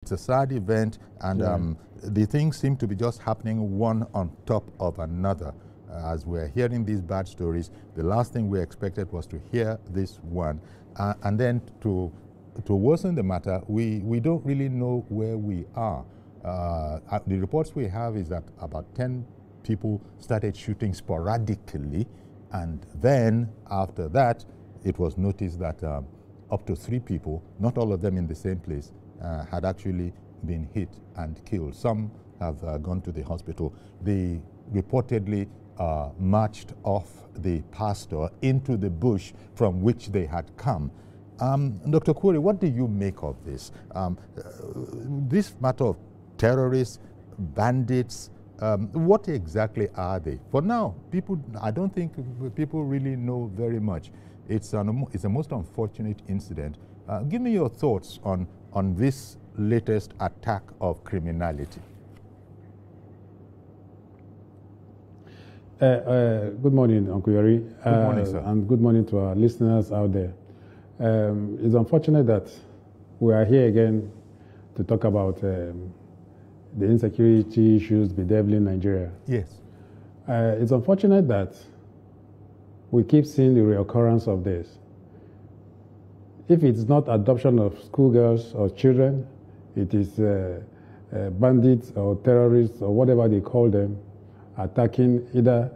It's a sad event, and the things seem to be just happening one on top of another. As we're hearing these bad stories, the last thing we expected was to hear this one. And then to worsen the matter, we don't really know where we are. The reports we have is that about 10 people started shooting sporadically, and then after that, it was noticed that up to 3 people, not all of them in the same place, had actually been hit and killed. Some have gone to the hospital. They reportedly marched off the pastor into the bush from which they had come. Dr. Okwori, what do you make of this? This matter of terrorists, bandits, what exactly are they? For now, I don't think people really know very much. It's a most unfortunate incident. Give me your thoughts on this latest attack of criminality. Good morning, Okwori. Good morning, sir. And good morning to our listeners out there. It's unfortunate that we are here again to talk about the insecurity issues bedeviling Nigeria. Yes. It's unfortunate that we keep seeing the reoccurrence of this. If it's not adoption of schoolgirls or children, it is bandits or terrorists or whatever they call them attacking either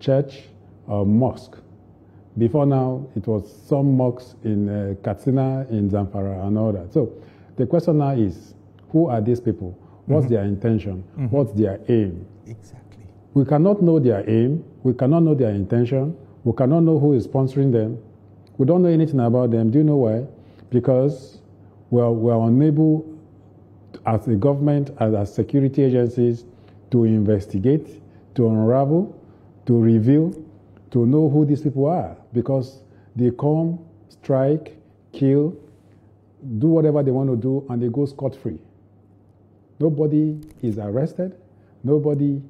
church or mosque. Before now, it was some mosques in Katsina, in Zamfara, and all that. So the question now is, who are these people? What's their intention? What's their aim? Exactly. We cannot know their aim. We cannot know their intention. We cannot know who is sponsoring them. We don't know anything about them. Do you know why? Because we're unable, as a government, as security agencies, to investigate, to unravel, to reveal, to know who these people are. Because they come, strike, kill, do whatever they want to do, and they go scot-free. Nobody is arrested. Nobody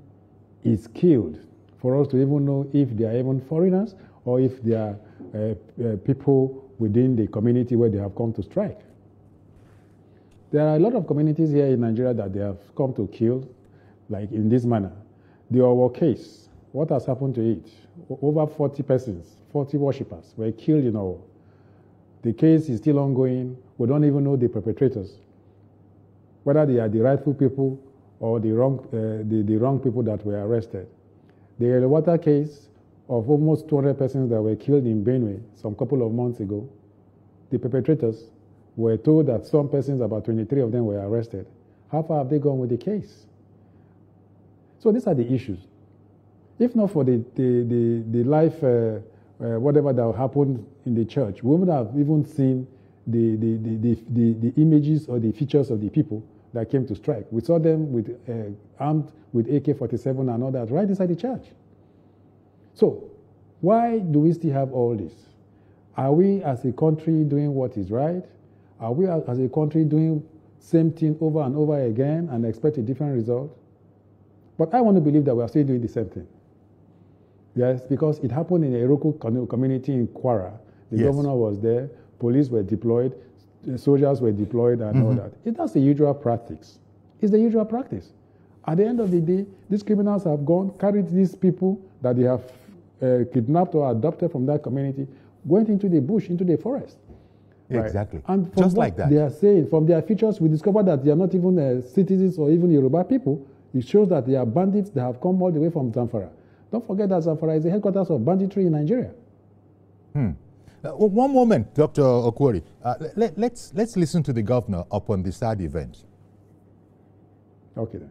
is killed for us to even know if they are even foreigners or if they are people within the community where they have come to strike. There are a lot of communities here in Nigeria that they have come to kill, like in this manner. The Okwori case, what has happened to it? Over 40 persons, 40 worshippers were killed in Okwori. The case is still ongoing. We don't even know the perpetrators, whether they are the rightful people or the wrong people that were arrested. The Elewata case of almost 200 persons that were killed in Benue some couple of months ago, the perpetrators were told that some persons, about 23 of them, were arrested. How far have they gone with the case? So these are the issues. If not for the life, whatever that happened in the church, we would have even seen the images or the features of the people that came to strike. We saw them with armed with AK-47 and all that right inside the church. So why do we still have all this? Are we as a country doing what is right? Are we as a country doing same thing over and over again and expect a different result? But I want to believe that we are still doing the same thing. Yes, because it happened in a local community in Kwara. The governor was there, police were deployed, soldiers were deployed and all that. That's the usual practice. It's the usual practice. At the end of the day, these criminals have gone, carried these people that they have kidnapped or adopted from that community, went into the bush, into the forest. Right? Exactly. And from just what like that. they are saying, from their features, we discovered that they are not even citizens or even Yoruba people. It shows that they are bandits that have come all the way from Zamfara. Don't forget that Zamfara is the headquarters of banditry in Nigeria. One moment, Dr. Okwori. Let's listen to the governor upon the sad event. Okay then.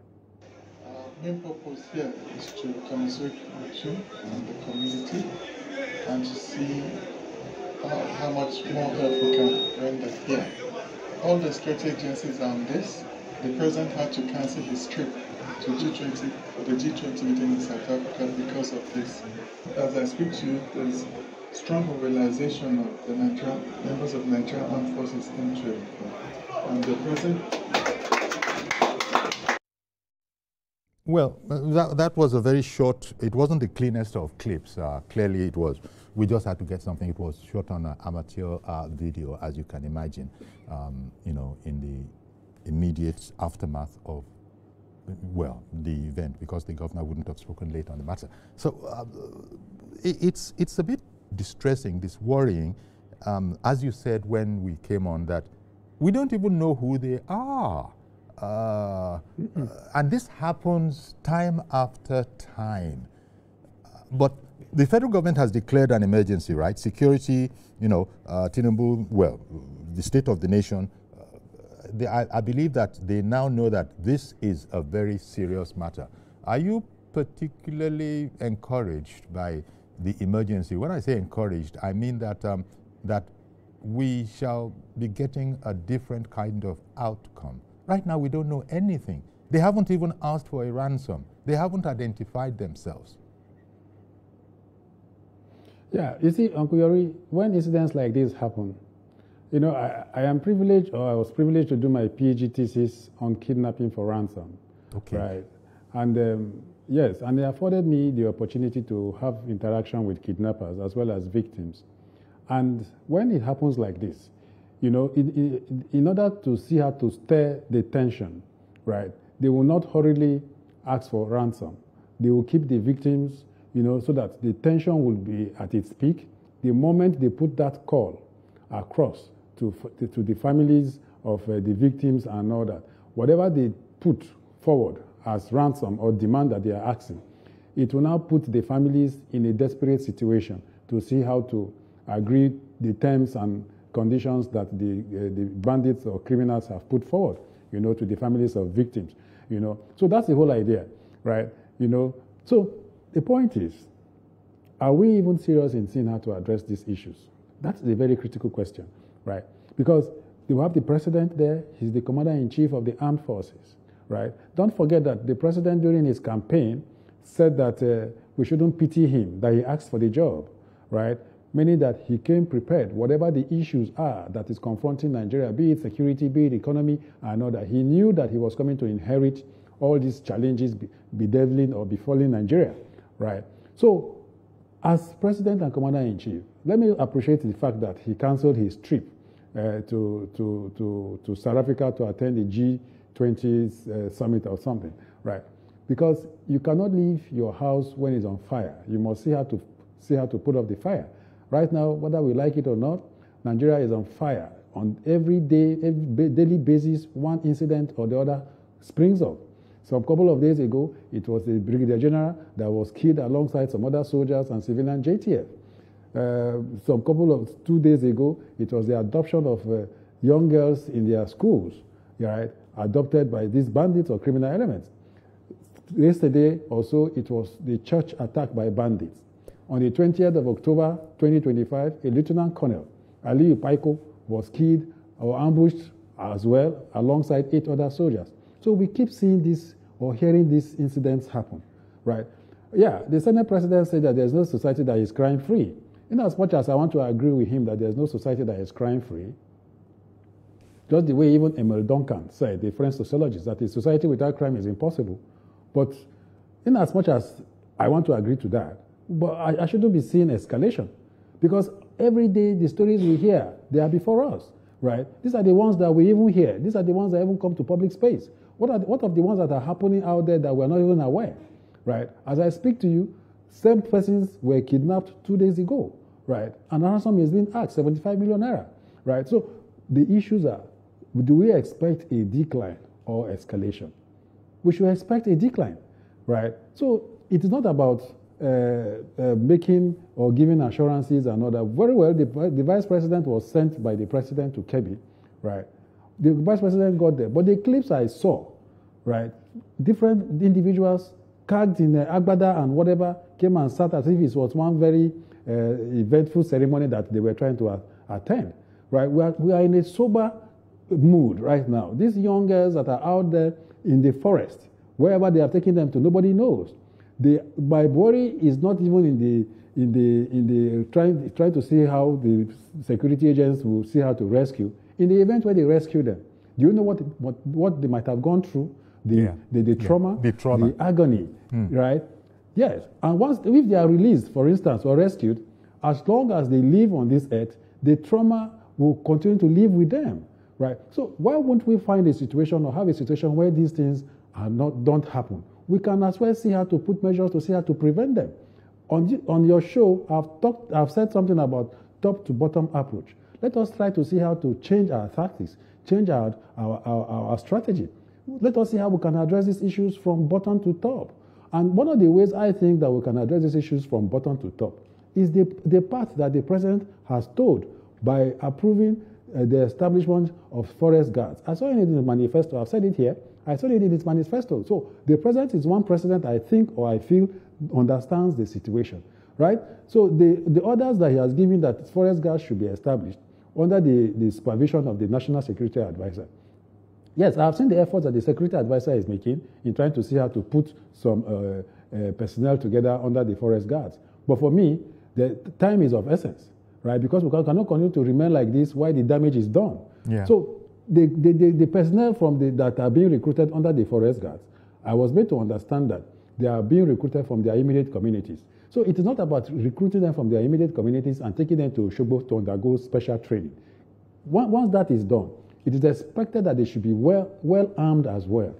Main purpose here is to commiserate with you and the community and to see how much more help we can render here. All the security agencies are on this. The president had to cancel his trip to G20 for the G20 meeting in South Africa because of this. As I speak to you, there's strong mobilization of the members of Nigerian Armed Forces into it. And the president. Well, that was a very short, it wasn't the cleanest of clips. Clearly it was. We just had to get something. It was shot on an amateur video, as you can imagine, you know, in the immediate aftermath of, well, the event, because the governor wouldn't have spoken late on the matter. So it's a bit distressing, this worrying, as you said when we came on, that we don't even know who they are. And this happens time after time. But the federal government has declared an emergency, right? Security, Tinubu, well, the state of the nation, I believe that they now know that this is a very serious matter. Are you particularly encouraged by the emergency? When I say encouraged, I mean that that we shall be getting a different kind of outcome. Right now, we don't know anything. They haven't even asked for a ransom. They haven't identified themselves. Yeah, you see, Uncle Yori, when incidents like this happen, I am privileged, or I was privileged to do my PhD thesis on kidnapping for ransom. Okay. Right. And yes, and they afforded me the opportunity to have interaction with kidnappers as well as victims. And when it happens like this, in order to see how to stir the tension, right, they will not hurriedly ask for ransom. They will keep the victims, so that the tension will be at its peak. The moment they put that call across to the families of the victims and all that, whatever they put forward as ransom or demand that they are asking, it will now put the families in a desperate situation to see how to agree the terms and conditions that the bandits or criminals have put forward, to the families of victims, So that's the whole idea, right? So the point is, are we even serious in seeing how to address these issues? That's a very critical question, right? Because you have the president there, he's the commander-in-chief of the armed forces, right? Don't forget that the president during his campaign said that we shouldn't pity him, that he asked for the job, right? Meaning that he came prepared, whatever the issues are that is confronting Nigeria, be it security, be it economy, and all that. He knew that he was coming to inherit all these challenges bedeviling or befalling Nigeria, right? So, as president and commander-in-chief, let me appreciate the fact that he canceled his trip to South Africa to attend the G20 summit or something, right? Because you cannot leave your house when it's on fire. You must see how to put off the fire. Right now, whether we like it or not, Nigeria is on fire. On every daily basis, one incident or the other springs up. So a couple of days ago, it was the Brigadier General that was killed alongside some other soldiers and civilian JTF. 2 days ago, it was the adoption of young girls in their schools, right, adopted by these bandits or criminal elements. Yesterday also, it was the church attack by bandits. On the 20th of October, 2025, a Lieutenant Colonel, Ali Paiko, was killed or ambushed as well, alongside 8 other soldiers. So we keep seeing this or hearing these incidents happen, right? Yeah, the Senate President said that there's no society that is crime-free. In as much as I want to agree with him that there's no society that is crime-free, just the way even Emil Duncan said, the French sociologist, that a society without crime is impossible. But in as much as I want to agree to that, but I shouldn't be seeing escalation, because every day the stories we hear, they are before us, right? These are the ones that we even hear. These are the ones that even come to public space. What of the ones that are happening out there that we're not even aware, right? As I speak to you, 7 persons were kidnapped 2 days ago, right? And ransom is being asked, 75 million naira, right? So the issues are, do we expect a decline or escalation? We should expect a decline, right? So it is not about making or giving assurances and all that. Very well, the vice president was sent by the president to Kebbi, right? The vice president got there. But the clips I saw, right, different individuals carved in Agbada and whatever came and sat as if it was one very eventful ceremony that they were trying to attend, right? We are in a sober mood right now. These young girls that are out there in the forest, wherever they are taking them to, nobody knows. My worry is not even in the trying to see how the security agents will see how to rescue. In the event where they rescue them, do you know what they might have gone through? The trauma, the agony, right? Yes. And if they are released, for instance, or rescued, as long as they live on this earth, the trauma will continue to live with them, right? So why won't we find a situation or have a situation where these things don't happen? We can as well see how to put measures to see how to prevent them. On your show, I've said something about top to bottom approach. Let us try to see how to change our tactics, change our strategy. Let us see how we can address these issues from bottom to top. And one of the ways I think that we can address these issues from bottom to top is the path that the president has told by approving the establishment of forest guards. I saw it in the manifesto. I've said it here. I saw it in his manifesto. So the president is one president I think or I feel understands the situation, right? So the orders that he has given that forest guards should be established under the supervision of the National Security Advisor. Yes, I've seen the efforts that the Security Advisor is making in trying to see how to put some personnel together under the forest guards. But for me, the time is of essence, right? Because we cannot continue to remain like this while the damage is done. Yeah. So the personnel that are being recruited under the forest guards, I was made to understand that they are being recruited from their immediate communities. So it is not about recruiting them from their immediate communities and taking them to Osogbo to undergo special training. Once that is done, it is expected that they should be well armed as well.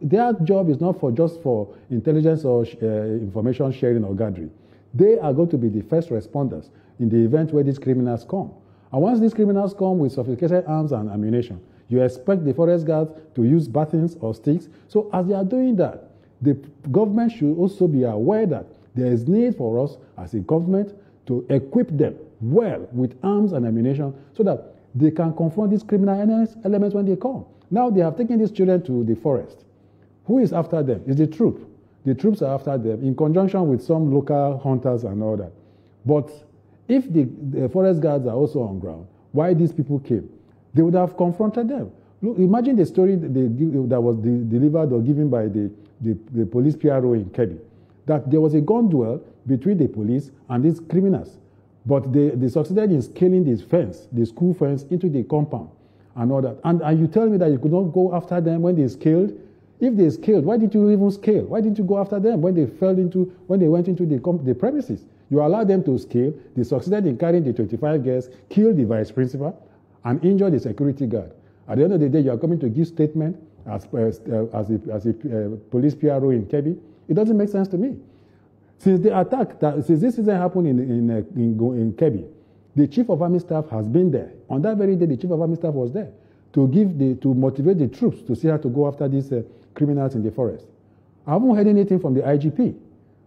Their job is not just for intelligence or information sharing or gathering. They are going to be the first responders in the event where these criminals come. And once these criminals come with sophisticated arms and ammunition, you expect the forest guards to use batons or sticks. So as they are doing that, the government should also be aware that there is need for us as a government to equip them well with arms and ammunition so that they can confront these criminal elements when they come. Now they have taken these children to the forest. Who is after them? It's the troop. The troops are after them in conjunction with some local hunters and all that. But if the forest guards are also on ground, why these people came, they would have confronted them. Look, imagine the story that was delivered or given by the police PRO in Kebbi, that there was a gun duel between the police and these criminals. But they succeeded in scaling this fence, the school fence, into the compound and all that. And you tell me that you could not go after them when they scaled? If they scaled, why did you even scale? Why didn't you go after them when they went into the premises? You allowed them to scale. They succeeded in carrying the 25 girls, killed the vice principal, and injured the security guard. At the end of the day, you are coming to give statement as a police PRO in Kebbi. It doesn't make sense to me. Since the attack, since this incident happened in Kebbi, the Chief of Army Staff has been there. On that very day, the Chief of Army Staff was there to motivate the troops to see how to go after these criminals in the forest. I haven't heard anything from the IGP.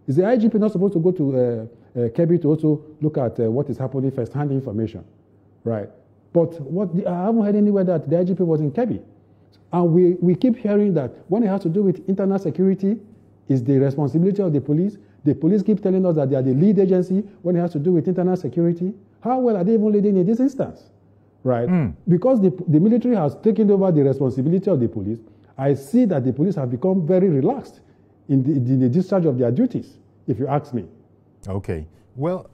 Is the IGP not supposed to go to Kebbi to also look at what is happening, first-hand information, right? But I haven't heard anywhere that the IGP was in Kebbi. And we keep hearing that when it has to do with internal security, is the responsibility of the police. The police keep telling us that they are the lead agency when it has to do with internal security. How well are they even leading in this instance, right? Because the military has taken over the responsibility of the police, I see that the police have become very relaxed in the discharge of their duties, if you ask me. Okay. Well,